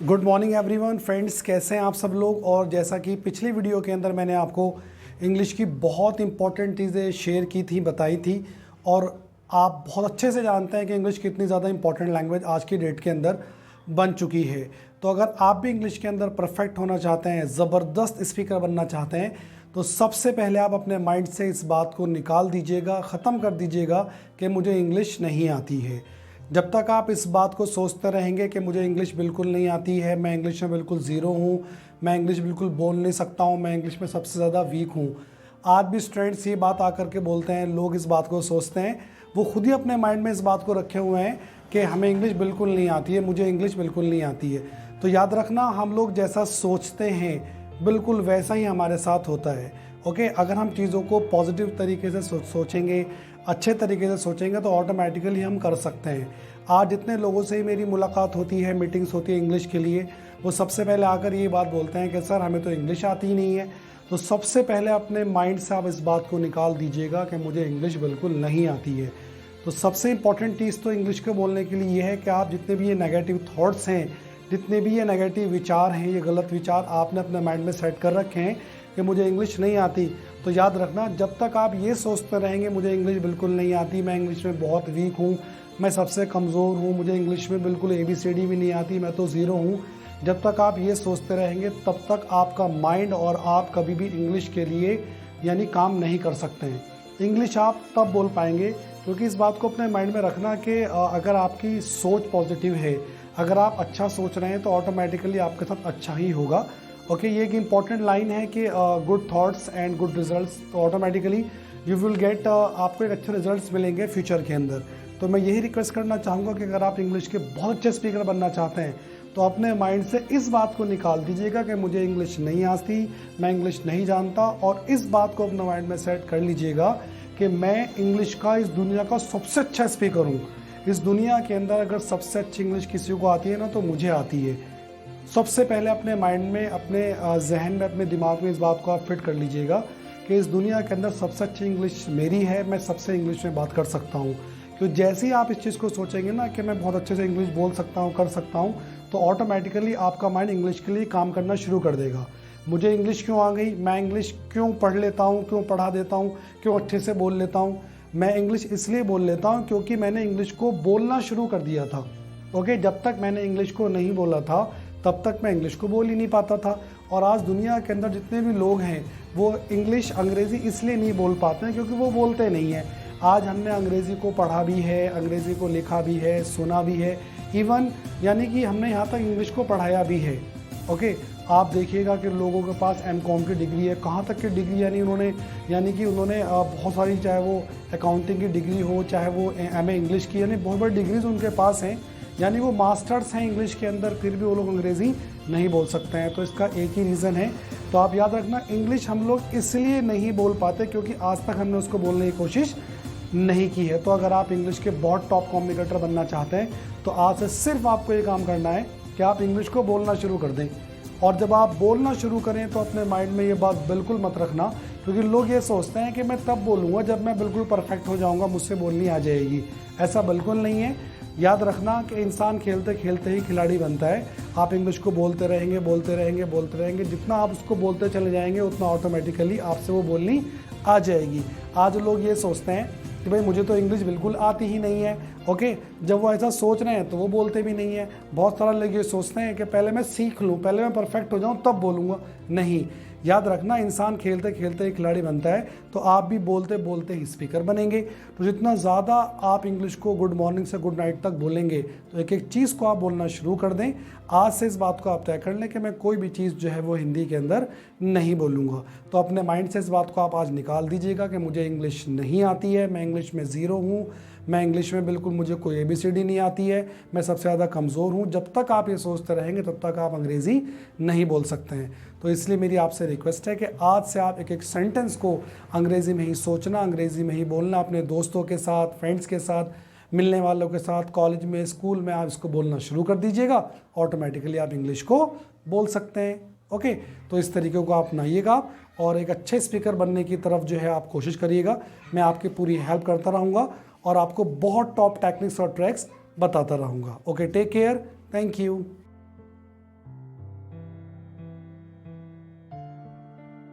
Good morning everyone friends, कैसे हैं आप सब लोग। और जैसा कि पिछली वीडियो के अंदर मैंने आपको इंग्लिश की बहुत इंपॉर्टेंट चीज़ें शेयर की थी, बताई थी, और आप बहुत अच्छे से जानते हैं कि इंग्लिश कितनी ज़्यादा इंपॉर्टेंट लैंग्वेज आज की डेट के अंदर बन चुकी है। तो अगर आप भी इंग्लिश के अंदर परफेक्ट होना चाहते हैं, ज़बरदस्त स्पीकर बनना चाहते हैं, तो सबसे पहले आप अपने माइंड से इस बात को निकाल दीजिएगा, ख़त्म कर दीजिएगा कि मुझे इंग्लिश नहीं आती है। जब तक आप इस बात को सोचते रहेंगे कि मुझे इंग्लिश बिल्कुल नहीं आती है, मैं इंग्लिश में बिल्कुल ज़ीरो हूँ, मैं इंग्लिश बिल्कुल बोल नहीं सकता हूँ, मैं इंग्लिश में सबसे ज़्यादा वीक हूँ। आज भी स्टूडेंट्स ये बात आकर के बोलते हैं, लोग इस बात को सोचते हैं, वो खुद ही अपने माइंड में इस बात को रखे हुए हैं कि हमें इंग्लिश बिल्कुल नहीं आती है, मुझे इंग्लिश बिल्कुल नहीं आती है। तो याद रखना, हम लोग जैसा सोचते हैं बिल्कुल वैसा ही हमारे साथ होता है। ओके, अगर हम चीज़ों को पॉजिटिव तरीके से सोचेंगे, अच्छे तरीके से सोचेंगे, तो ऑटोमेटिकली हम कर सकते हैं। आज जितने लोगों से ही मेरी मुलाकात होती है, मीटिंग्स होती है इंग्लिश के लिए, वो सबसे पहले आकर ये बात बोलते हैं कि सर हमें तो इंग्लिश आती ही नहीं है। तो सबसे पहले अपने माइंड से आप इस बात को निकाल दीजिएगा कि मुझे इंग्लिश बिल्कुल नहीं आती है। तो सबसे इम्पॉर्टेंट चीज़ तो इंग्लिश को बोलने के लिए ये है कि आप जितने भी ये नेगेटिव थॉट्स हैं, जितने भी ये नेगेटिव विचार हैं, ये गलत विचार आपने अपने माइंड में सेट कर रखे हैं कि मुझे इंग्लिश नहीं आती, तो याद रखना, जब तक आप ये सोचते रहेंगे मुझे इंग्लिश बिल्कुल नहीं आती, मैं इंग्लिश में बहुत वीक हूँ, मैं सबसे कमज़ोर हूँ, मुझे इंग्लिश में बिल्कुल ABCD भी नहीं आती, मैं तो ज़ीरो हूँ, जब तक आप ये सोचते रहेंगे तब तक आपका माइंड और आप कभी भी इंग्लिश के लिए यानी काम नहीं कर सकते हैं। इंग्लिश आप तब बोल पाएंगे, क्योंकि इस बात को अपने माइंड में रखना कि अगर आपकी सोच पॉजिटिव है, अगर आप अच्छा सोच रहे हैं, तो ऑटोमेटिकली आपके साथ अच्छा ही होगा। ओके, ये एक इम्पॉर्टेंट लाइन है कि good thoughts and good results, तो ऑटोमेटिकली यू विल गेट, आपको एक अच्छे रिजल्ट्स मिलेंगे फ्यूचर के अंदर। तो मैं यही रिक्वेस्ट करना चाहूँगा कि अगर आप इंग्लिश के बहुत अच्छे स्पीकर बनना चाहते हैं, तो अपने माइंड से इस बात को निकाल दीजिएगा कि मुझे इंग्लिश नहीं आती, मैं इंग्लिश नहीं जानता, और इस बात को अपने माइंड में सेट कर लीजिएगा कि मैं इंग्लिश का इस दुनिया का सबसे अच्छा स्पीकर हूँ। इस दुनिया के अंदर अगर सबसे अच्छी इंग्लिश किसी को आती है ना, तो मुझे आती है। सबसे पहले अपने माइंड में, अपने जहन में, अपने दिमाग में इस बात को आप फिट कर लीजिएगा कि इस दुनिया के अंदर सबसे अच्छी इंग्लिश मेरी है, मैं सबसे इंग्लिश में बात कर सकता हूँ। क्योंकि जैसे ही आप इस चीज़ को सोचेंगे ना कि मैं बहुत अच्छे से इंग्लिश बोल सकता हूँ, कर सकता हूँ, तो ऑटोमेटिकली आपका माइंड इंग्लिश के लिए काम करना शुरू कर देगा। मुझे इंग्लिश क्यों आ गई, मैं इंग्लिश क्यों पढ़ लेता हूँ, क्यों पढ़ा देता हूँ, क्यों अच्छे से बोल लेता हूँ। मैं इंग्लिश इसलिए बोल लेता हूँ क्योंकि मैंने इंग्लिश को बोलना शुरू कर दिया था। ओके, जब तक मैंने इंग्लिश को नहीं बोला था तब तक मैं इंग्लिश को बोल ही नहीं पाता था। और आज दुनिया के अंदर जितने भी लोग हैं वो इंग्लिश, अंग्रेज़ी इसलिए नहीं बोल पाते हैं क्योंकि वो बोलते नहीं हैं। आज हमने अंग्रेज़ी को पढ़ा भी है, अंग्रेज़ी को लिखा भी है, सुना भी है, इवन यानी कि हमने यहाँ तक इंग्लिश को पढ़ाया भी है। ओके, आप देखिएगा कि लोगों के पास M.Com की डिग्री है, कहाँ तक की डिग्री, यानी कि उन्होंने बहुत सारी, चाहे वो अकाउंटिंग की डिग्री हो, चाहे वो MA इंग्लिश की, यानी बहुत बड़ी डिग्रीज उनके पास हैं, यानी वो मास्टर्स हैं इंग्लिश के अंदर, फिर भी वो लोग अंग्रेज़ी नहीं बोल सकते हैं। तो इसका एक ही रीज़न है। तो आप याद रखना, इंग्लिश हम लोग इसलिए नहीं बोल पाते क्योंकि आज तक हमने उसको बोलने की कोशिश नहीं की है। तो अगर आप इंग्लिश के बहुत टॉप कम्युनिकेटर बनना चाहते हैं, तो आज से सिर्फ आपको ये काम करना है कि आप इंग्लिश को बोलना शुरू कर दें। और जब आप बोलना शुरू करें तो अपने माइंड में ये बात बिल्कुल मत रखना, क्योंकि लोग ये सोचते हैं कि मैं तब बोलूँगा जब मैं बिल्कुल परफेक्ट हो जाऊँगा, मुझसे बोलनी आ जाएगी। ऐसा बिल्कुल नहीं है। याद रखना कि इंसान खेलते खेलते ही खिलाड़ी बनता है। आप इंग्लिश को बोलते रहेंगे, बोलते रहेंगे, बोलते रहेंगे, जितना आप उसको बोलते चले जाएंगे उतना ऑटोमेटिकली आपसे वो बोलनी आ जाएगी। आज लोग ये सोचते हैं कि भाई मुझे तो इंग्लिश बिल्कुल आती ही नहीं है। ओके, जब वो ऐसा सोच रहे हैं तो वो बोलते भी नहीं है। बहुत सारे लोग ये सोचते हैं कि पहले मैं सीख लूँ, पहले मैं परफेक्ट हो जाऊँ तब बोलूँगा। नहीं, याद रखना, इंसान खेलते खेलते ही खिलाड़ी बनता है। तो आप भी बोलते बोलते ही स्पीकर बनेंगे। तो जितना ज़्यादा आप इंग्लिश को गुड मॉर्निंग से गुड नाइट तक बोलेंगे, तो एक एक चीज़ को आप बोलना शुरू कर दें। आज से इस बात को आप तय कर लें कि मैं कोई भी चीज़ जो है वो हिंदी के अंदर नहीं बोलूँगा। तो अपने माइंड से इस बात को आप आज निकाल दीजिएगा कि मुझे इंग्लिश नहीं आती है, मैं इंग्लिश में ज़ीरो हूँ, मैं इंग्लिश में बिल्कुल, मुझे कोई ABCD नहीं आती है, मैं सबसे ज़्यादा कमज़ोर हूँ। जब तक आप ये सोचते रहेंगे तब तक आप अंग्रेज़ी नहीं बोल सकते हैं। तो इसलिए मेरी आपसे रिक्वेस्ट है कि आज से आप एक एक सेंटेंस को अंग्रेज़ी में ही सोचना, अंग्रेज़ी में ही बोलना, अपने दोस्तों के साथ, फ्रेंड्स के साथ, मिलने वालों के साथ, कॉलेज में, स्कूल में आप इसको बोलना शुरू कर दीजिएगा। ऑटोमेटिकली आप इंग्लिश को बोल सकते हैं। ओके, तो इस तरीके को आप अपनाइएगा और एक अच्छे स्पीकर बनने की तरफ जो है आप कोशिश करिएगा। मैं आपकी पूरी हेल्प करता रहूँगा और आपको बहुत टॉप टेक्निक्स और ट्रैक्स बताता रहूँगा। Okay, take care, thank you.